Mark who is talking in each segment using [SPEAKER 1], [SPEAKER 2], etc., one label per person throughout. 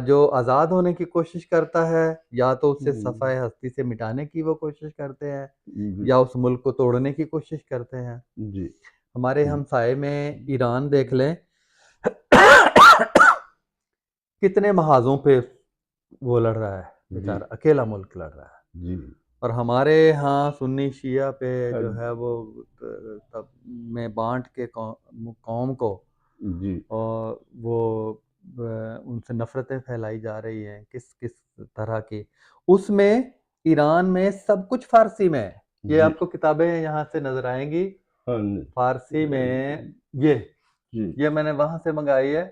[SPEAKER 1] جو آزاد ہونے کی کوشش کرتا ہے یا تو اسے
[SPEAKER 2] ہوں،
[SPEAKER 1] صفحہ ہستی سے مٹانے کی وہ کوشش کرتے ہیں
[SPEAKER 2] جی
[SPEAKER 1] یا اس ملک کو توڑنے کی کوشش کرتے ہیں.
[SPEAKER 2] جی
[SPEAKER 1] ہمارے ہمسائے میں ایران دیکھ لیں کتنے محاذوں پہ وہ لڑ رہا ہے
[SPEAKER 2] جی
[SPEAKER 1] بیچارہ، اکیلا ملک لڑ رہا ہے.
[SPEAKER 2] جی
[SPEAKER 1] اور ہمارے ہاں سنی شیعہ پہ جو ہے وہ تب میں بانٹ کے قوم کو
[SPEAKER 2] جی
[SPEAKER 1] اور وہ ان سے نفرتیں پھیلائی جا رہی ہیں کس کس طرح کی. اس میں ایران میں سب کچھ فارسی میں ہے. یہ
[SPEAKER 2] جی
[SPEAKER 1] آپ کو کتابیں یہاں سے نظر آئیں گی
[SPEAKER 2] ہاں جی
[SPEAKER 1] فارسی میں.
[SPEAKER 2] جی
[SPEAKER 1] یہ میں نے وہاں سے منگائی ہے.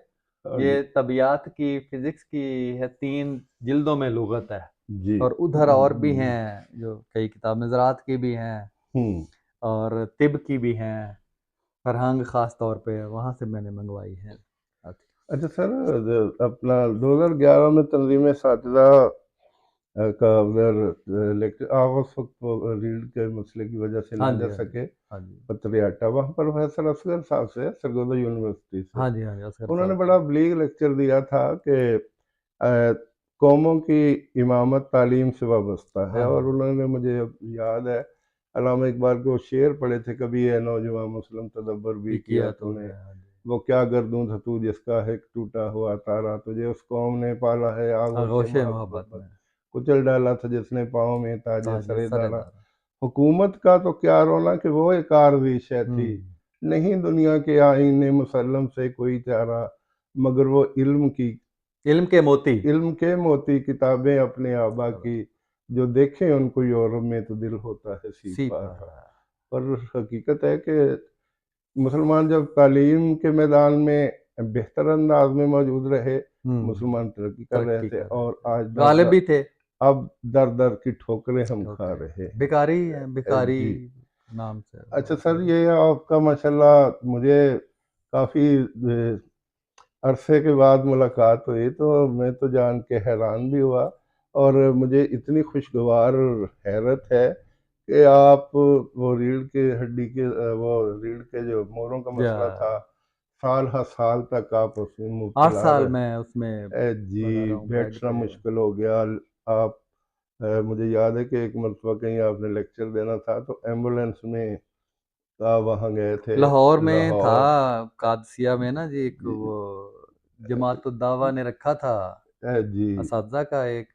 [SPEAKER 2] ہاں
[SPEAKER 1] یہ طبیعت کی فزکس کی ہے، 3 جلدوں میں لغت ہے.
[SPEAKER 2] جی
[SPEAKER 1] اور ادھر اور بھی ہیں جو کئی کتاب زراعت کی بھی ہیں
[SPEAKER 2] ہوں
[SPEAKER 1] اور طب کی بھی ہیں. فرہنگ خاص طور پہ وہاں سے میں نے منگوائی ہے.
[SPEAKER 2] اچھا سر، اپنا 2011 میں تنظیم اساتذہ کا ادھر لیکچر آپ اس وقت ریڑھ کے مسئلے کی وجہ سے
[SPEAKER 1] ہاں
[SPEAKER 2] نہ
[SPEAKER 1] جی
[SPEAKER 2] جا
[SPEAKER 1] ہاں جی
[SPEAKER 2] سکے
[SPEAKER 1] ہاں جی
[SPEAKER 2] پتریاٹا، وہاں پر پروفیسر اصغر صاحب سے سرگودا یونیورسٹی سے
[SPEAKER 1] ہاں جی ہاں جی اصغر
[SPEAKER 2] انہوں نے
[SPEAKER 1] صاحب
[SPEAKER 2] بڑا بلیغ لیکچر دیا تھا کہ قوموں کی امامت تعلیم سے وابستہ ہے.
[SPEAKER 1] ہاں
[SPEAKER 2] اور
[SPEAKER 1] جی
[SPEAKER 2] انہوں نے مجھے اب یاد ہے علامہ اقبال کے وہ شعر پڑھے تھے، کبھی اے نوجوان مسلم تدبر بھی کیا تو نے،
[SPEAKER 1] ہاں جی
[SPEAKER 2] وہ کیا گردوں تھا تو جس کا ہے ٹوٹا ہوا تارا، تجھے اس قوم نے پالا ہے آغوش
[SPEAKER 1] آغوش
[SPEAKER 2] محبت
[SPEAKER 1] محبت میں
[SPEAKER 2] کچل ڈالا تھا جس نے پاؤں میں تاج
[SPEAKER 1] تاج
[SPEAKER 2] سرے
[SPEAKER 1] سر
[SPEAKER 2] دارا.
[SPEAKER 1] دارا.
[SPEAKER 2] حکومت کا تو کیا رونا کہ وہ ایک عارضی شے تھی، نہیں دنیا کے آئین مسلم سے کوئی چارہ، مگر وہ علم
[SPEAKER 1] علم کے موتی.
[SPEAKER 2] کے موتی کتابیں اپنے آبا کی، جو دیکھیں ان کو یورپ میں تو دل ہوتا ہے سی پارا. اور حقیقت ہے کہ مسلمان جب تعلیم کے میدان میں بہتر انداز میں موجود رہے، مسلمان ترقی کر رہے تھے. اور آج
[SPEAKER 1] غالب بھی تھے.
[SPEAKER 2] اب در در کی ٹھوکریں ہم کھا رہے ہیں.
[SPEAKER 1] بیکاری ہے، بیکاری
[SPEAKER 2] جی
[SPEAKER 1] نام سے.
[SPEAKER 2] اچھا سر، یہ آپ کا ماشاءاللہ مجھے کافی عرصے کے بعد ملاقات ہوئی تو میں تو جان کے حیران بھی ہوا، اور مجھے اتنی خوشگوار حیرت ہے کہ آپ وہ ریڑھ کے ہڈی کے وہ ریڑھ کے جو موروں کا مسئلہ تھا، سال ہر سال تک آپ اس میں
[SPEAKER 1] 8
[SPEAKER 2] مبتلا
[SPEAKER 1] سال
[SPEAKER 2] رہے.
[SPEAKER 1] میں اس میں
[SPEAKER 2] جی
[SPEAKER 1] لگا رہا ہوں بیڈ
[SPEAKER 2] بیٹھنا
[SPEAKER 1] پہ.
[SPEAKER 2] مشکل ہو گیا. آپ مجھے یاد ہے کہ ایک مرتبہ کہیں آپ نے لیکچر دینا تھا تو ایمبولینس میں آپ وہاں گئے تھے
[SPEAKER 1] لاہور میں تھا،
[SPEAKER 2] لاہور.
[SPEAKER 1] قادسیہ میں نا جی، ایک وہ جماعت الدعوہ نے رکھا تھا
[SPEAKER 2] جی
[SPEAKER 1] اساتذہ کا ایک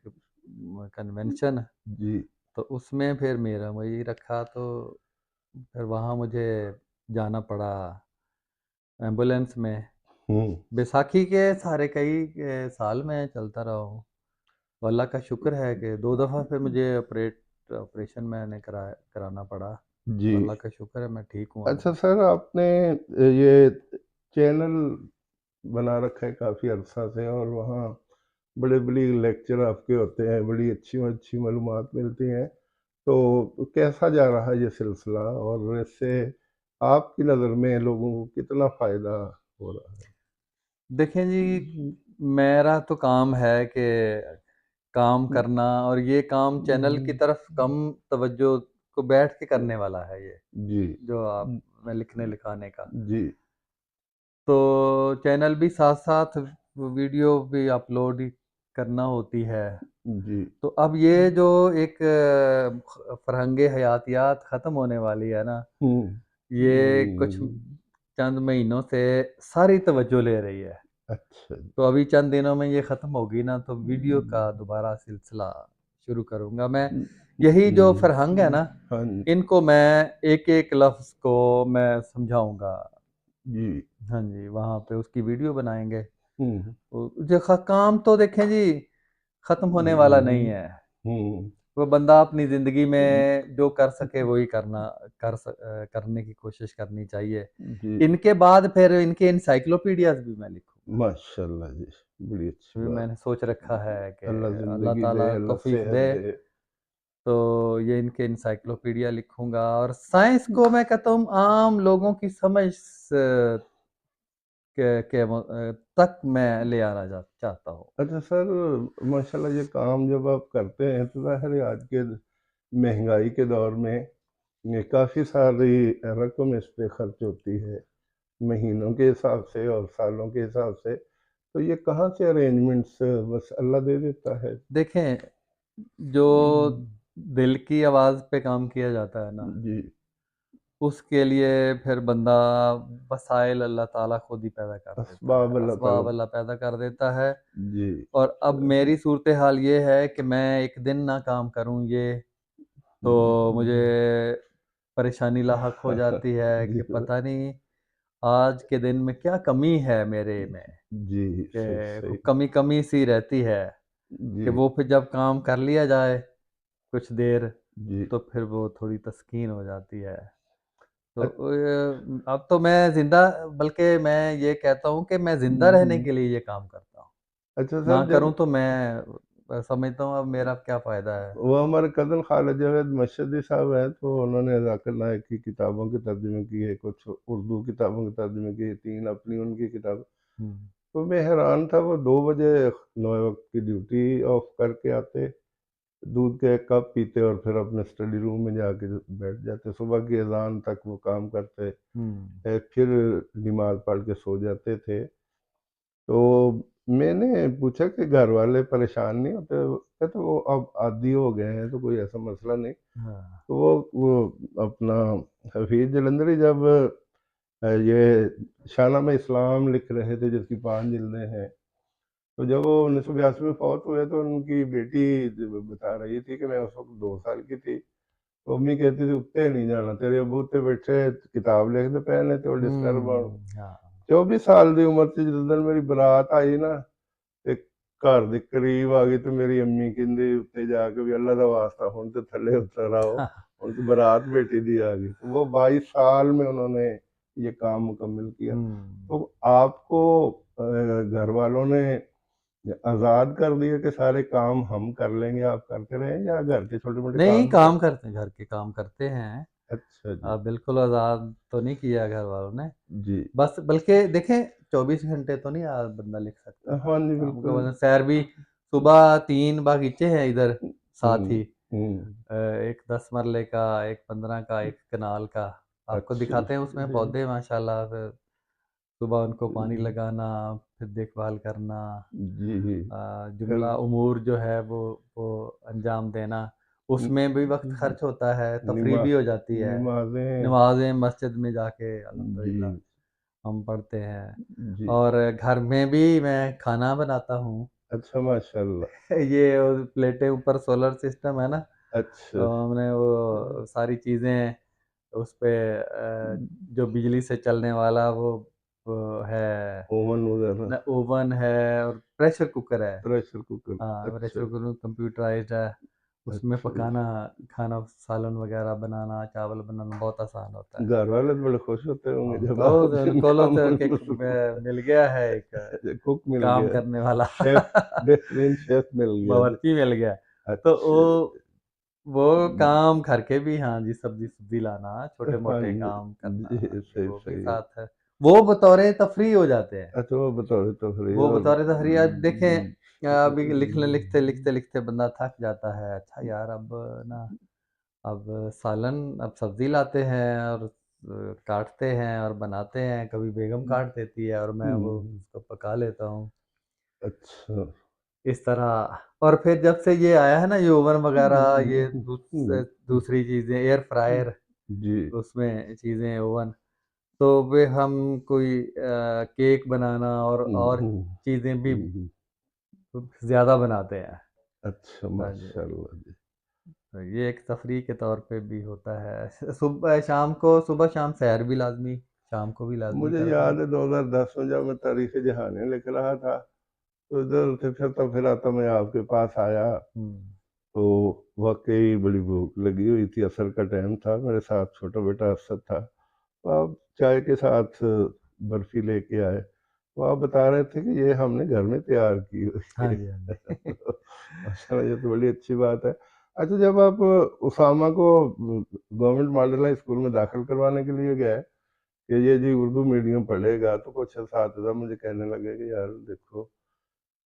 [SPEAKER 1] کنونشن.
[SPEAKER 2] جی
[SPEAKER 1] تو اس میں پھر میرا وہی رکھا تو پھر وہاں مجھے جانا پڑا ایمبولینس میں.
[SPEAKER 2] ہوں
[SPEAKER 1] بیساکھی کے سارے کئی سال میں چلتا رہا ہوں. تو اللہ کا شکر ہے کہ 2 دفعہ پھر مجھے آپریشن میں نے کرانا پڑا.
[SPEAKER 2] جی.
[SPEAKER 1] تو اللہ کا شکر ہے میں ٹھیک ہوں.
[SPEAKER 2] اچھا سر، آپ نے یہ چینل بنا رکھا ہے کافی عرصہ سے، اور وہاں بڑے بڑی لیکچر آپ کے ہوتے ہیں، بڑی اچھی اچھی معلومات ملتی ہیں. تو کیسا جا رہا ہے یہ سلسلہ، اور اس سے آپ کی نظر میں لوگوں کو کتنا فائدہ ہو رہا ہے؟
[SPEAKER 1] دیکھیں جی، میرا تو کام ہے کہ کام کرنا، اور یہ کام چینل کی طرف کم توجہ کو بیٹھ کے کرنے والا ہے. یہ
[SPEAKER 2] جی
[SPEAKER 1] جو آپ میں لکھنے لکھانے کا،
[SPEAKER 2] جی
[SPEAKER 1] تو چینل بھی ساتھ ساتھ ویڈیو بھی اپلوڈ کرنا ہوتی ہے.
[SPEAKER 2] جی
[SPEAKER 1] تو اب یہ جو ایک فرہنگ حیاتیات ختم ہونے والی ہے نا، یہ کچھ چند مہینوں سے ساری توجہ لے رہی ہے.
[SPEAKER 2] اچھا
[SPEAKER 1] تو ابھی چند دنوں میں یہ ختم ہوگی نا تو ویڈیو کا دوبارہ سلسلہ شروع کروں گا میں. یہی جو فرہنگ ہے نا،
[SPEAKER 2] ہاں
[SPEAKER 1] ان کو میں ایک ایک لفظ کو میں سمجھاؤں گا.
[SPEAKER 2] جی
[SPEAKER 1] ہاں جی، وہاں پہ اس کی ویڈیو بنائیں گے. جو کام تو دیکھیں جی ختم ہونے والا نہیں ہے. وہ بندہ اپنی زندگی میں جو کر سکے وہی کرنے کی کوشش کرنی چاہیے.
[SPEAKER 2] جی
[SPEAKER 1] ان کے بعد پھر ان کے انسائکلوپیڈیاز بھی میں لکھوں گا.
[SPEAKER 2] ماشاء اللہ جی، بڑی اچھی
[SPEAKER 1] بھی
[SPEAKER 2] بات.
[SPEAKER 1] میں نے سوچ رکھا ہے کہ
[SPEAKER 2] اللہ
[SPEAKER 1] اللہ
[SPEAKER 2] زندگی
[SPEAKER 1] تعالیٰ
[SPEAKER 2] دے، اللہ
[SPEAKER 1] توفیق
[SPEAKER 2] صحت
[SPEAKER 1] دے
[SPEAKER 2] دے.
[SPEAKER 1] تو یہ ان کے انسائکلوپیڈیا لکھوں گا. اور سائنس کو میں کہتا ہوں عام لوگوں کی سمجھ کے تک میں لے آنا چاہتا ہوں.
[SPEAKER 2] اچھا سر، ماشاءاللہ یہ کام جب آپ کرتے ہیں تو ظاہر ہے آج کے مہنگائی کے دور میں یہ کافی ساری رقم اس پہ خرچ ہوتی ہے، مہینوں کے حساب سے اور سالوں کے حساب سے. تو یہ کہاں سے ارینجمنٹس بس اللہ دے دیتا ہے؟
[SPEAKER 1] دیکھیں جو دل کی آواز پہ کام کیا جاتا ہے نا،
[SPEAKER 2] جی
[SPEAKER 1] اس کے لیے پھر بندہ وسائل اللہ تعالیٰ خود ہی پیدا کر دیتا ہے،
[SPEAKER 2] اسباب اللہ
[SPEAKER 1] اسباب
[SPEAKER 2] تعالیٰ.
[SPEAKER 1] اللہ پیدا کر دیتا ہے.
[SPEAKER 2] جی
[SPEAKER 1] اور اب میری صورتحال یہ ہے کہ میں ایک دن نہ کام کروں یہ تو مجھے پریشانی لاحق ہو جاتی ہے
[SPEAKER 2] جی
[SPEAKER 1] کہ پتہ نہیں آج کے دن میں کیا کمی ہے میرے میں،
[SPEAKER 2] جی
[SPEAKER 1] کہ
[SPEAKER 2] صحیح.
[SPEAKER 1] کمی کمی سی رہتی ہے کہ
[SPEAKER 2] جی
[SPEAKER 1] وہ پھر جب کام کر لیا جائے کچھ دیر
[SPEAKER 2] جی
[SPEAKER 1] تو پھر وہ تھوڑی تسکین ہو جاتی ہے. تو اب تو میں زندہ، بلکہ میں یہ کہتا ہوں کہ میں زندہ رہنے کے لیے یہ کام کرتا ہوں.
[SPEAKER 2] اچھا
[SPEAKER 1] نہ
[SPEAKER 2] صاحب، جب
[SPEAKER 1] کروں تو میں سمجھتا ہوں اب میرا کیا فائدہ ہے.
[SPEAKER 2] وہ ہمارے کزن خالد جاوید مشہدی صاحب ہیں، تو انہوں نے ذاکر نائک کی کتابوں کے ترجمے کیے، کچھ اردو کتابوں کے ترجمے کیے، 3 اپنی ان کی کتاب. تو میں حیران تھا، وہ 2 بجے 9 وقت کی ڈیوٹی آف کر کے آتے، دودھ کا 1 کپ پیتے اور پھر اپنے اسٹڈی روم میں جا کے بیٹھ جاتے، صبح کی اذان تک وہ کام کرتے، پھر نماز پڑھ کے سو جاتے تھے. تو میں نے پوچھا کہ گھر والے پریشان نہیں ہوتے؟ کہتے وہ اب عادی ہو گئے ہیں تو کوئی ایسا مسئلہ نہیں. تو وہ اپنا حفیظ جلندری جب یہ شاہ نامہ اسلام لکھ رہے تھے جس کی 5 جلدیں ہیں، تو جب وہ 1982 میں فوت ہوئے تو ان کی بیٹی بتا رہی تھی کہ میں اس وقت 2 سال کی تھی، تو امی کہتی تھی اٹھتے نہیں جانا، تیرے ابو تے بیٹھے کتاب لکھتے پہنے تے وہ ڈسٹرب. 24 سال دی عمر سے جدن میری برات آئی نا تے گھر دے قریب آ گئی تو میری امی کہندی اتنے جا کے بھی اللہ دا واسطہ ہن تے تھلے اتر آؤ، ہن تے برات بیٹی دی آ گئی. وہ 22 سال میں انہوں نے یہ کام مکمل کیا. تو آپ کو گھر والوں نے آزاد کر دیا کہ سارے کام ہم کر لیں گے، آپ کرتے رہیں، یا گھر کے چھوٹے موٹے
[SPEAKER 1] نہیں،
[SPEAKER 2] کام
[SPEAKER 1] کام کرتے ہیں، گھر کے کام کرتے ہیں.
[SPEAKER 2] اچھا جی.
[SPEAKER 1] بالکل آزاد تو نہیں کیا گھر والوں نے،
[SPEAKER 2] جی
[SPEAKER 1] بس بلکہ دیکھیں 24 گھنٹے تو نہیں بندہ لکھ سکتا.
[SPEAKER 2] ہاں جی
[SPEAKER 1] کام کا
[SPEAKER 2] بالکل.
[SPEAKER 1] وزن سیر بھی، صبح 3 باغیچے ہیں ادھر ساتھ ہی،
[SPEAKER 2] ہوں
[SPEAKER 1] ایک 10 مرلے کا، ایک 15 کا، ایک کنال کا. آپ کو
[SPEAKER 2] اچھا
[SPEAKER 1] دکھاتے ہیں اس میں پودے ماشاءاللہ. پھر صبح ان کو پانی لگانا، پھر دیکھ بھال کرنا،
[SPEAKER 2] جی جی.
[SPEAKER 1] جملہ امور جو ہے وہ انجام دینا. اس میں بھی وقت خرچ ہوتا ہے، تفریح بھی ہو جاتی ہے.
[SPEAKER 2] نمازیں.
[SPEAKER 1] نمازیں مسجد میں جا کے
[SPEAKER 2] جی
[SPEAKER 1] الحمدللہ ہم پڑھتے ہیں.
[SPEAKER 2] جی.
[SPEAKER 1] اور گھر میں بھی میں کھانا بناتا ہوں.
[SPEAKER 2] اچھا ماشاء اللہ.
[SPEAKER 1] یہ پلیٹیں اوپر سولر سسٹم ہے نا،
[SPEAKER 2] اچھا.
[SPEAKER 1] تو ہم نے وہ ساری چیزیں اس پہ جو بجلی سے چلنے والا وہ ہے،
[SPEAKER 2] اوون وغیرہ.
[SPEAKER 1] اوون ہے اور پریشر کوکر ہے.
[SPEAKER 2] Pressure cooker.
[SPEAKER 1] ہاں،
[SPEAKER 2] اچھا
[SPEAKER 1] پریشر کوکر کمپیوٹرائزڈ ہے. اس میں
[SPEAKER 2] اچھا.
[SPEAKER 1] پکانا، کھانا سالن وغیرہ بنانا، چاول بنانا بہت آسان ہوتا ہے.
[SPEAKER 2] گھر والے بڑے خوش ہوتے ہوں گے جب
[SPEAKER 1] تو
[SPEAKER 2] آپ
[SPEAKER 1] ان کو مل گیا ہے ایک
[SPEAKER 2] کوک مل
[SPEAKER 1] کام
[SPEAKER 2] گیا،
[SPEAKER 1] کرنے والا،
[SPEAKER 2] شیف، بہترین شیف مل گیا.
[SPEAKER 1] باورچی مل گیا. تو
[SPEAKER 2] اچھا.
[SPEAKER 1] وہ کام گھر کے بھی، ہاں جی، سبزی لانا، چھوٹے
[SPEAKER 2] ہاں
[SPEAKER 1] موٹے
[SPEAKER 2] جی
[SPEAKER 1] کام کرنا،
[SPEAKER 2] جی صحیح
[SPEAKER 1] وہ بھی
[SPEAKER 2] صحیح.
[SPEAKER 1] ساتھ ہے. وہ بطور تفریح ہو جاتے ہیں.
[SPEAKER 2] اچھا وہ بطور تفریح.
[SPEAKER 1] وہ
[SPEAKER 2] اور
[SPEAKER 1] بطور تفریح دیکھیں، ابھی لکھتے لکھتے بندہ تھک جاتا ہے. اچھا یار، اب سالن، اب سبزی لاتے ہیں اور کاٹتے ہیں اور بناتے ہیں. کبھی بیگم کاٹ دیتی ہے اور میں وہ اس کو پکا لیتا ہوں.
[SPEAKER 2] اچھا.
[SPEAKER 1] اس طرح. اور پھر جب سے یہ آیا ہے نا، یہ اوون وغیرہ، یہ دوسری چیزیں، ایئر فرائر،
[SPEAKER 2] جی
[SPEAKER 1] اس میں چیزیں، اوون، تو وہ ہم کوئی کیک بنانا اور چیزیں بھی زیادہ بناتے ہیں.
[SPEAKER 2] اچھا
[SPEAKER 1] ہاں جی،
[SPEAKER 2] ماشاء اللہ جی.
[SPEAKER 1] تو یہ ایک تفریح کے طور پہ بھی ہوتا ہے. صبح شام سیر بھی لازمی، شام کو بھی لازمی
[SPEAKER 2] مجھے
[SPEAKER 1] کرتے
[SPEAKER 2] یاد
[SPEAKER 1] ہیں.
[SPEAKER 2] ہے 2010 میں جب میں تاریخ جہانیہ لکھ رہا تھا تو ادھر سے پھرتا میں آپ کے پاس آیا تو واقعی بڑی بھوک لگی ہوئی تھی. عصر کا ٹائم تھا، میرے ساتھ چھوٹا بیٹا اسد تھا. تو آپ چائے کے ساتھ برفی لے کے آئے، تو آپ بتا رہے تھے کہ یہ ہم نے گھر میں تیار کی ہوئی
[SPEAKER 1] ہاں
[SPEAKER 2] ہے.
[SPEAKER 1] جی، ہاں جی.
[SPEAKER 2] ماشاء اللہ، یہ تو بڑی اچھی بات ہے. اچھا، جب آپ اسامہ کو گورنمنٹ ماڈل ہائی اسکول میں داخل کروانے کے لیے گئے کہ یہ جی اردو میڈیم پڑھے گا، تو کچھ اساتذہ مجھے کہنے لگے کہ یار دیکھو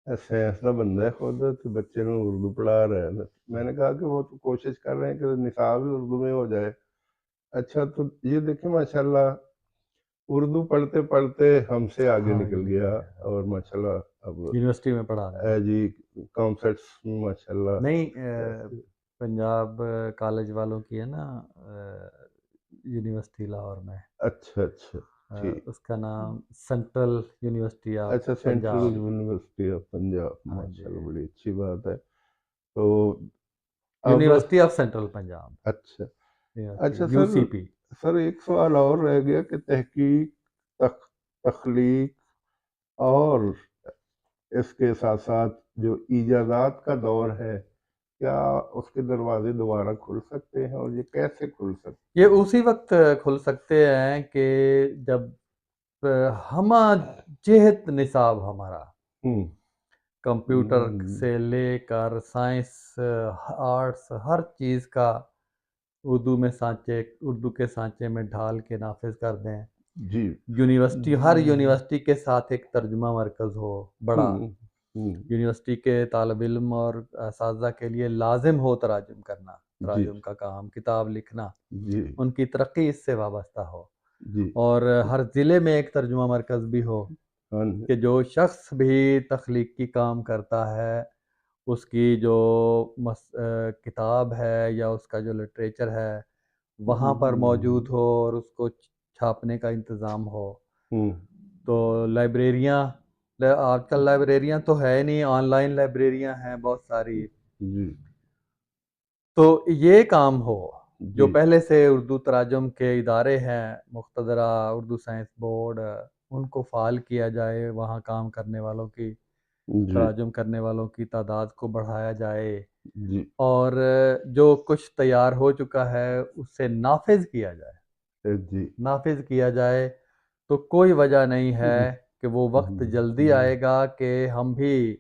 [SPEAKER 2] سائنس کا بندہ ہے خود، تو بچے میں اردو پڑھا رہا ہے. میں نے کہا کہ وہ تو کوشش کر رہے ہیں کہ نصاب ہی اردو میں ہو جائے. اچھا، تو یہ دیکھیں ماشاءاللہ اردو پڑھتے پڑھتے ہم سے آگے
[SPEAKER 1] ہاں
[SPEAKER 2] نکل
[SPEAKER 1] جی،
[SPEAKER 2] گیا، اور ماشاءاللہ اب
[SPEAKER 1] یونیورسٹی میں پڑھا رہے ہیں
[SPEAKER 2] جی کانسرٹس ماشاءاللہ.
[SPEAKER 1] نہیں پنجاب کالج والوں کی ہے نا یونیورسٹی لاہور میں.
[SPEAKER 2] اچھا اچھا ٹھیک.
[SPEAKER 1] اس کا نام سینٹرل یونیورسٹی آف
[SPEAKER 2] اچھا سینٹرل یونیورسٹی آف پنجاب. ماشاءاللہ بڑی اچھی بات ہے. تو
[SPEAKER 1] یونیورسٹی آف سینٹرل پنجاب.
[SPEAKER 2] اچھا اچھا
[SPEAKER 1] یو سی پی.
[SPEAKER 2] سر ایک سوال اور رہ گیا کہ تحقیق تخلیق اور اس کے ساتھ ساتھ جو ایجادات کا دور ہے کیا اس کے دروازے دوبارہ کھل سکتے ہیں اور یہ کیسے کھل سکتے ہیں؟
[SPEAKER 1] یہ اسی وقت کھل سکتے ہیں کہ جب ہم جہت نصاب ہمارا کمپیوٹر سے لے کر سائنس آرٹس ہر چیز کا اردو کے سانچے میں ڈھال کے نافذ کر دیں.
[SPEAKER 2] جی
[SPEAKER 1] یونیورسٹی ہر یونیورسٹی کے ساتھ ایک ترجمہ مرکز ہو بڑا. یونیورسٹی کے طالب علم اور اساتذہ کے لیے لازم ہو تراجم کرنا، تراجم کا کام، کتاب لکھنا، ان کی ترقی اس سے وابستہ ہو. اور ہر ضلع میں ایک ترجمہ مرکز بھی ہو کہ جو شخص بھی تخلیقی کام کرتا ہے اس کی جو کتاب ہے یا اس کا جو لٹریچر ہے وہاں پر موجود ہو اور اس کو چھاپنے کا انتظام ہو. تو لائبریریاں آج کل لائبریریاں تو ہے نہیں، آن لائن لائبریریاں ہیں بہت ساری. تو یہ کام ہو جو پہلے سے اردو تراجم کے ادارے ہیں مقتدرہ اردو سائنس بورڈ ان کو فعال کیا جائے، وہاں کام کرنے والوں کی تراجم کرنے والوں کی تعداد کو بڑھایا جائے اور جو کچھ تیار ہو چکا ہے اس سے نافذ کیا جائے. نافذ کیا جائے تو کوئی وجہ نہیں ہے کہ وہ وقت جلدی آئے گا کہ ہم بھی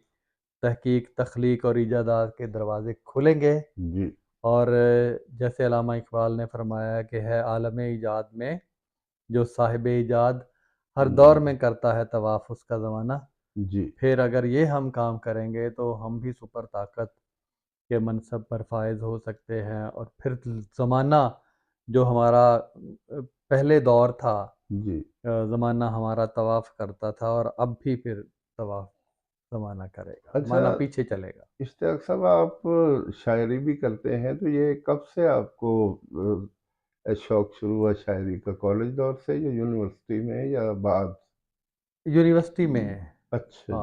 [SPEAKER 1] تحقیق تخلیق اور ایجادات کے دروازے کھلیں گے. اور جیسے علامہ اقبال نے فرمایا کہ ہے عالم ایجاد میں جو صاحب ایجاد ہر دور میں کرتا ہے طواف اس کا زمانہ. پھر اگر یہ ہم کام کریں گے تو ہم بھی سپر طاقت کے منصب پر فائز ہو سکتے ہیں. اور پھر زمانہ جو ہمارا پہلے دور تھا زمانہ ہمارا طواف کرتا تھا اور اب بھی پھر طواف زمانہ کرے گا. زمانہ پیچھے چلے گا.
[SPEAKER 2] اشتیاق صاحب آپ شاعری بھی کرتے ہیں تو یہ کب سے آپ کو شوق شروع ہوا شاعری کا؟ کالج دور سے یا یونیورسٹی میں یا بعد؟
[SPEAKER 1] یونیورسٹی میں.
[SPEAKER 2] اچھا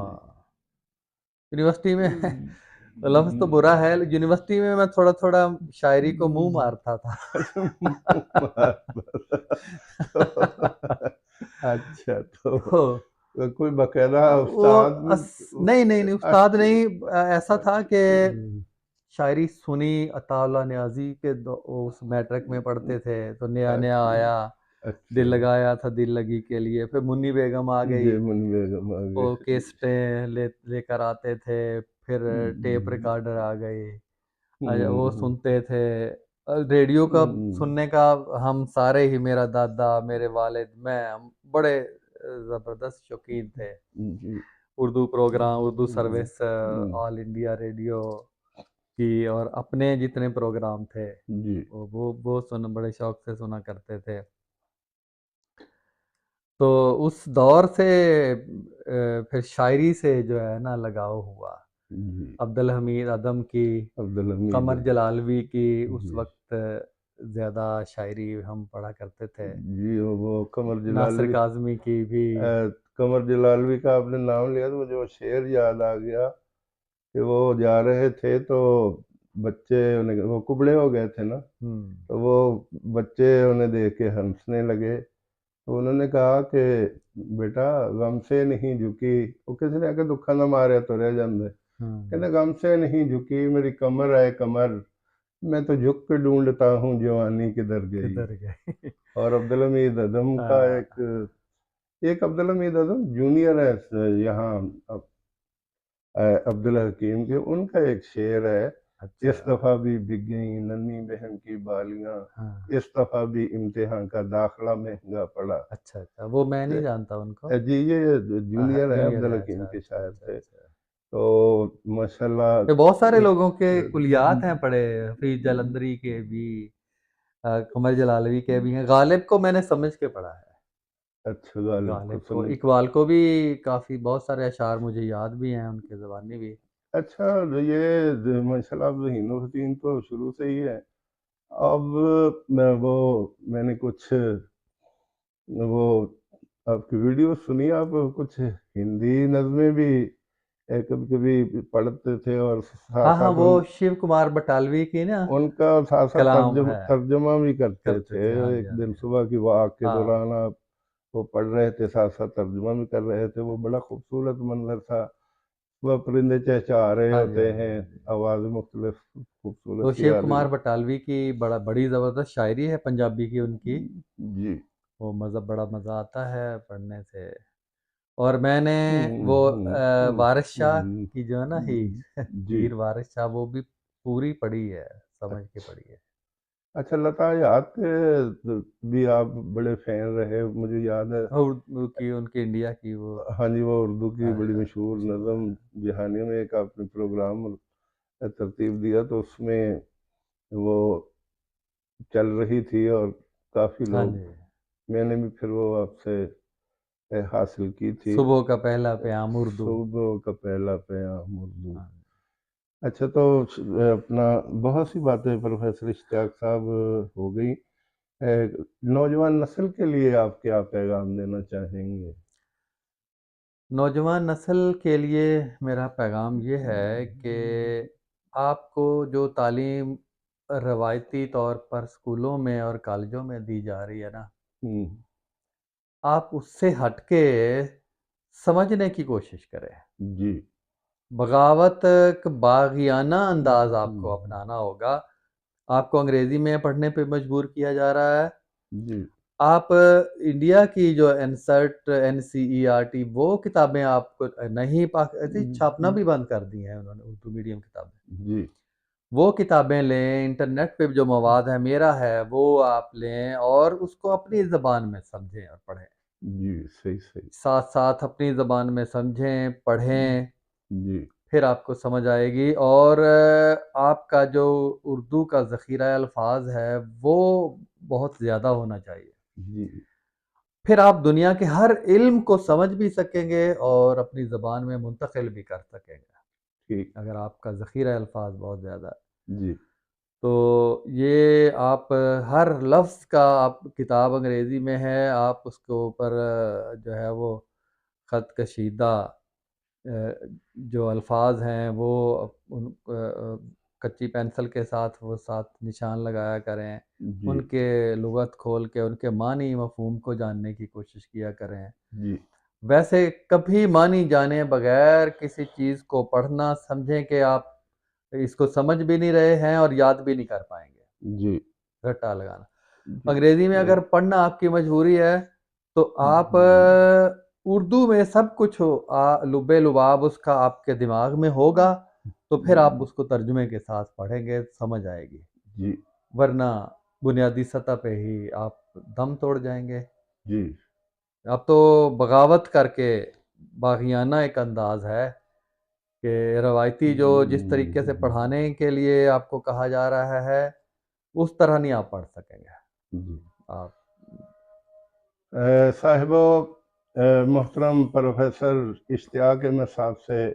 [SPEAKER 1] یونیورسٹی میں لفظ تو برا ہے، یونیورسٹی میں تھوڑا تھوڑا شاعری کو منہ مارتا تھا.
[SPEAKER 2] اچھا تو کوئی باقاعدہ استاد؟
[SPEAKER 1] نہیں استاد نہیں. ایسا تھا کہ شاعری سنی عطا اللہ نیازی کے اس میٹرک میں پڑھتے تھے تو نیا نیا آیا، دل لگایا تھا دل لگی کے لیے. پھر منی بیگم آ گئی، وہ کیسٹیں لے کر آتے تھے. پھر ٹیپ ریکارڈر آ گئے، وہ سنتے تھے. ریڈیو کا سننے کا ہم سارے ہی، میرا دادا، میرے والد، میں، ہم بڑے زبردست شوقین تھے. اردو پروگرام، اردو سروس، آل انڈیا ریڈیو کی اور اپنے جتنے پروگرام تھے وہ بڑے شوق سے سنا کرتے تھے. تو اس دور سے پھر شاعری سے جو ہے نا لگاؤ ہوا. عبدالحمید ادم کی، قمر جلالوی کی اس وقت زیادہ شاعری ہم پڑھا کرتے تھے.
[SPEAKER 2] وہ قمر جلالوی،
[SPEAKER 1] ناصر کاظمی کی بھی.
[SPEAKER 2] قمر جلالوی کا آپ نے نام لیا تو مجھے وہ شعر یاد آ گیا کہ وہ جا رہے تھے تو بچے وہ کبڑے ہو گئے تھے نا، تو وہ بچے انہیں دیکھ کے ہنسنے لگے. تو انہوں نے کہا کہ بیٹا غم سے نہیں جھکی، وہ کسی نے کہ دکھا نہ مارے تو رہ جاندے، کہتے غم سے نہیں جھکی میری کمر ہے کمر، میں تو جھک کے ڈھونڈتا ہوں جوانی کدھر گئی. اور عبدالحمید ادم کا ایک عبدالحمید ادم جونیئر ہے یہاں عبدالحکیم کے، ان کا ایک شعر ہے، اس دفعہ بھی بک گئیں ننھی بہن کی بالیاں، اس دفعہ بھی امتحان کا داخلہ مہنگا پڑا.
[SPEAKER 1] اچھا وہ میں نہیں جانتا ان کو.
[SPEAKER 2] جی یہ جونیئر ہے عبدالحکیم کے شاعر تھے. تو ماشاءاللہ
[SPEAKER 1] بہت سارے لوگوں کے کلیات ہیں پڑھے، حفیظ جلندری کے بھی، قمر جلالوی کے بھی ہیں. غالب کو میں نے سمجھ کے پڑھا ہے.
[SPEAKER 2] اچھا غالب کو
[SPEAKER 1] غالب کو،
[SPEAKER 2] سنے.
[SPEAKER 1] اقبال کو بھی کافی بہت سارے اشعار مجھے یاد بھی ہیں، ان کے زبانی بھی.
[SPEAKER 2] اچھا یہ ماشاء اللہ ذہین الدین تو شروع سے ہی ہے. اب میں نے کچھ وہ آپ کی ویڈیو سنی، آپ کچھ ہندی نظمیں بھی کبھی کبھی پڑھتے تھے اور
[SPEAKER 1] ہاں
[SPEAKER 2] ساتھ
[SPEAKER 1] ہاں،
[SPEAKER 2] ساتھ
[SPEAKER 1] وہ شیو کمار بٹالوی کی نا
[SPEAKER 2] ان کا ساتھ ساتھ
[SPEAKER 1] کلام ہے،
[SPEAKER 2] ترجمہ بھی کرتے
[SPEAKER 1] کرتے
[SPEAKER 2] تھے.
[SPEAKER 1] تھے. ہاں جی
[SPEAKER 2] ایک
[SPEAKER 1] ہاں
[SPEAKER 2] دن
[SPEAKER 1] جی.
[SPEAKER 2] صبح کی واک کے
[SPEAKER 1] ہاں
[SPEAKER 2] دوران آپ وہ پڑھ رہے تھے، ساتھ ساتھ ترجمہ بھی کر رہے تھے. وہ بڑا خوبصورت منظر تھا. وہ پرندے چہچہا رہے
[SPEAKER 1] ہاں جی
[SPEAKER 2] ہوتے
[SPEAKER 1] ہاں جی
[SPEAKER 2] ہیں،
[SPEAKER 1] ہاں جی.
[SPEAKER 2] آوازیں مختلف
[SPEAKER 1] تو
[SPEAKER 2] خوبصورت سی
[SPEAKER 1] شیو
[SPEAKER 2] آ رہی.
[SPEAKER 1] کمار بٹالوی کی بڑی زبردست شاعری ہے پنجابی کی ان کی.
[SPEAKER 2] جی
[SPEAKER 1] وہ بڑا مزہ آتا ہے پڑھنے سے. اور میں نے وہ وارث شاہ کی جو ہے نا ہی
[SPEAKER 2] جی.
[SPEAKER 1] ہیر وارث شاہ، وہ بھی پوری پڑھی ہے، سمجھ کے پڑھی ہے.
[SPEAKER 2] اچھا لتا یاد کے بھی آپ بڑے فین رہے، مجھے یاد ہے.
[SPEAKER 1] اردو کی، ان کی انڈیا کی وہ.
[SPEAKER 2] ہاں جی، وہ اردو کی بڑی مشہور
[SPEAKER 1] مشہور
[SPEAKER 2] نظم
[SPEAKER 1] ہے.
[SPEAKER 2] جہانیوں میں ایک آپ نے پروگرام ترتیب دیا تو اس میں وہ چل رہی تھی اور کافی
[SPEAKER 1] ہاں
[SPEAKER 2] لوگ،
[SPEAKER 1] جی.
[SPEAKER 2] میں نے بھی پھر وہ آپ سے حاصل کی تھی.
[SPEAKER 1] صبح کا پہلا پیام اردو.
[SPEAKER 2] صبح کا پہلا پیام اردو.
[SPEAKER 1] ہاں.
[SPEAKER 2] اچھا تو اپنا بہت سی باتیں پروفیسر اشتیاق صاحب ہو گئی. نوجوان نسل کے لیے آپ کیا پیغام دینا چاہیں گے؟
[SPEAKER 1] نوجوان نسل کے لیے میرا پیغام یہ ہے کہ آپ کو جو تعلیم روایتی طور پر اسکولوں میں اور کالجوں میں دی جا رہی ہے نا، آپ اس سے ہٹ کے سمجھنے کی کوشش کریں.
[SPEAKER 2] جی.
[SPEAKER 1] بغاوت باغیانہ انداز آپ کو اپنانا ہوگا. آپ کو انگریزی میں پڑھنے پہ مجبور کیا جا رہا ہے.
[SPEAKER 2] جی.
[SPEAKER 1] آپ انڈیا کی جو NCERT وہ کتابیں آپ کو نہیں چھاپنا بھی بند کر دی ہیں انہوں نے، اردو میڈیم کتابیں.
[SPEAKER 2] جی.
[SPEAKER 1] وہ کتابیں لیں، انٹرنیٹ پہ جو مواد ہے میرا ہے وہ آپ لیں اور اس کو اپنی زبان میں سمجھیں اور پڑھیں.
[SPEAKER 2] جی صحیح صحیح.
[SPEAKER 1] ساتھ ساتھ اپنی زبان میں سمجھیں پڑھیں،
[SPEAKER 2] جی.
[SPEAKER 1] پھر آپ کو سمجھ آئے گی. اور آپ کا جو اردو کا ذخیرہ الفاظ ہے وہ بہت زیادہ ہونا چاہیے.
[SPEAKER 2] جی.
[SPEAKER 1] پھر آپ دنیا کے ہر علم کو سمجھ بھی سکیں گے اور اپنی زبان میں منتقل بھی کر سکیں گے
[SPEAKER 2] ٹھیک.
[SPEAKER 1] اگر آپ کا ذخیرہ الفاظ بہت زیادہ ہے.
[SPEAKER 2] جی.
[SPEAKER 1] تو یہ آپ ہر لفظ کا، آپ کتاب انگریزی میں ہے، آپ اس کے اوپر جو ہے وہ خط کشیدہ جو الفاظ ہیں وہ کچی پینسل کے ساتھ وہ ساتھ نشان لگایا کریں.
[SPEAKER 2] جی.
[SPEAKER 1] ان کے لغت کھول کے ان کے معنی مفہوم کو جاننے کی کوشش کیا کریں.
[SPEAKER 2] جی.
[SPEAKER 1] ویسے کبھی معنی جانے بغیر کسی چیز کو پڑھنا سمجھیں کہ آپ اس کو سمجھ بھی نہیں رہے ہیں اور یاد بھی نہیں کر پائیں گے.
[SPEAKER 2] جی.
[SPEAKER 1] رٹا لگانا.
[SPEAKER 2] جی.
[SPEAKER 1] انگریزی میں اگر پڑھنا آپ کی مجبوری ہے تو آپ اردو میں سب کچھ لبے لباب اس کا آپ کے دماغ میں ہوگا تو پھر آپ اس کو ترجمے کے ساتھ پڑھیں گے، سمجھ آئے گی.
[SPEAKER 2] جی.
[SPEAKER 1] ورنہ بنیادی سطح پہ ہی آپ دم توڑ جائیں گے.
[SPEAKER 2] جی.
[SPEAKER 1] اب تو بغاوت کر کے باغیانہ ایک انداز ہے کہ روایتی جو جس طریقے سے پڑھانے کے لیے آپ کو کہا جا رہا ہے اس طرح نہیں آپ پڑھ سکیں گے.
[SPEAKER 2] جی.
[SPEAKER 1] آپ
[SPEAKER 2] صاحب محترم پروفیسر اشتیاق احمد صاحب سے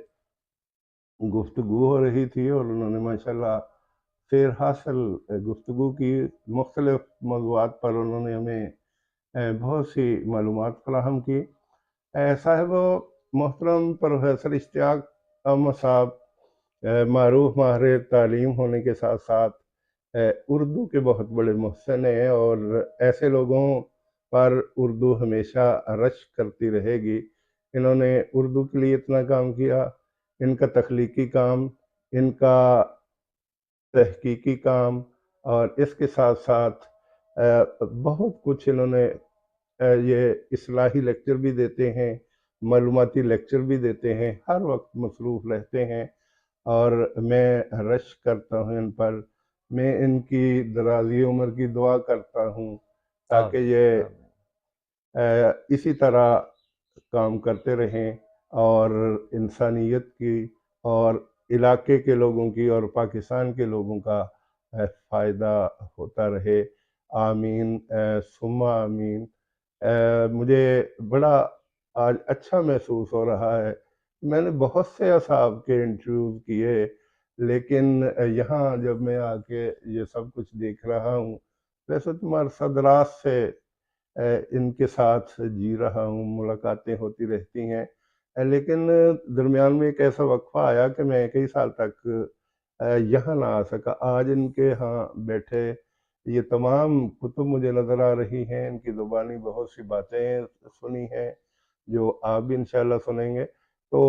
[SPEAKER 2] گفتگو ہو رہی تھی اور انہوں نے ماشاءاللہ خیر حاصل گفتگو کی. مختلف موضوعات پر انہوں نے ہمیں بہت سی معلومات فراہم کی. صاحب محترم پروفیسر اشتیاق احمد صاحب معروف ماہر تعلیم ہونے کے ساتھ ساتھ اردو کے بہت بڑے محسن ہیں اور ایسے لوگوں پر اردو ہمیشہ رشک کرتی رہے گی. انہوں نے اردو کے لیے اتنا کام کیا، ان کا تخلیقی کام، ان کا تحقیقی کام، اور اس کے ساتھ ساتھ بہت کچھ انہوں نے یہ اصلاحی لیکچر بھی دیتے ہیں، معلوماتی لیکچر بھی دیتے ہیں، ہر وقت مصروف رہتے ہیں اور میں رشک کرتا ہوں ان پر. میں ان کی درازی عمر کی دعا کرتا ہوں تاکہ یہ اسی طرح کام کرتے رہیں اور انسانیت کی اور علاقے کے لوگوں کی اور پاکستان کے لوگوں کا فائدہ ہوتا رہے. آمین ثم آمین. مجھے بڑا آج اچھا محسوس ہو رہا ہے۔ میں نے بہت سے اصحاب کے انٹرویوز کیے، لیکن یہاں جب میں آ کے یہ سب کچھ دیکھ رہا ہوں، ویسے تو میں صدراز سے ان کے ساتھ جی رہا ہوں، ملاقاتیں ہوتی رہتی ہیں، لیکن درمیان میں ایک ایسا وقفہ آیا کہ میں کئی سال تک یہاں نہ آ سکا۔ آج ان کے ہاں بیٹھے یہ تمام کتب مجھے نظر آ رہی ہیں، ان کی زبانی بہت سی باتیں سنی ہیں جو آپ بھی انشاءاللہ سنیں گے، تو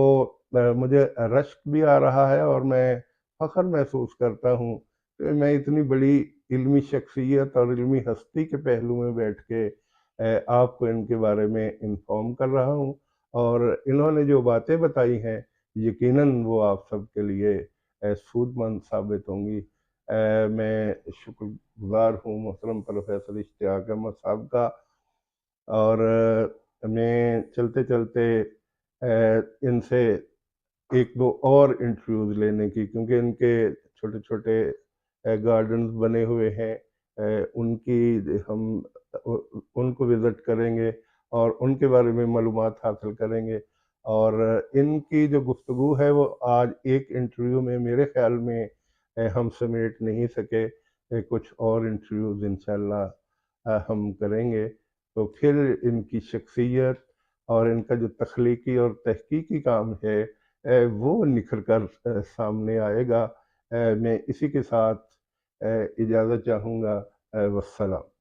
[SPEAKER 2] مجھے رشک بھی آ رہا ہے اور میں فخر محسوس کرتا ہوں کہ میں اتنی بڑی علمی شخصیت اور علمی ہستی کے پہلو میں بیٹھ کے آپ کو ان کے بارے میں انفارم کر رہا ہوں، اور انہوں نے جو باتیں بتائی ہیں یقیناً وہ آپ سب کے لیے سود مند ثابت ہوں گی۔ میں شکر گزار ہوں محترم پروفیسر اشتیاق احمد صاحب کا، اور میں چلتے چلتے ان سے ایک دو اور انٹرویوز لینے کی، کیونکہ ان کے چھوٹے چھوٹے گارڈنز بنے ہوئے ہیں، ان کی ہم ان کو وزٹ کریں گے اور ان کے بارے میں معلومات حاصل کریں گے، اور ان کی جو گفتگو ہے وہ آج ایک انٹرویو میں میرے خیال میں ہم سمیٹ نہیں سکے، کچھ اور انٹرویوز انشاءاللہ ہم کریں گے، تو پھر ان کی شخصیت اور ان کا جو تخلیقی اور تحقیقی کام ہے وہ نکھر کر سامنے آئے گا۔ میں اسی کے ساتھ اجازت چاہوں گا، والسلام۔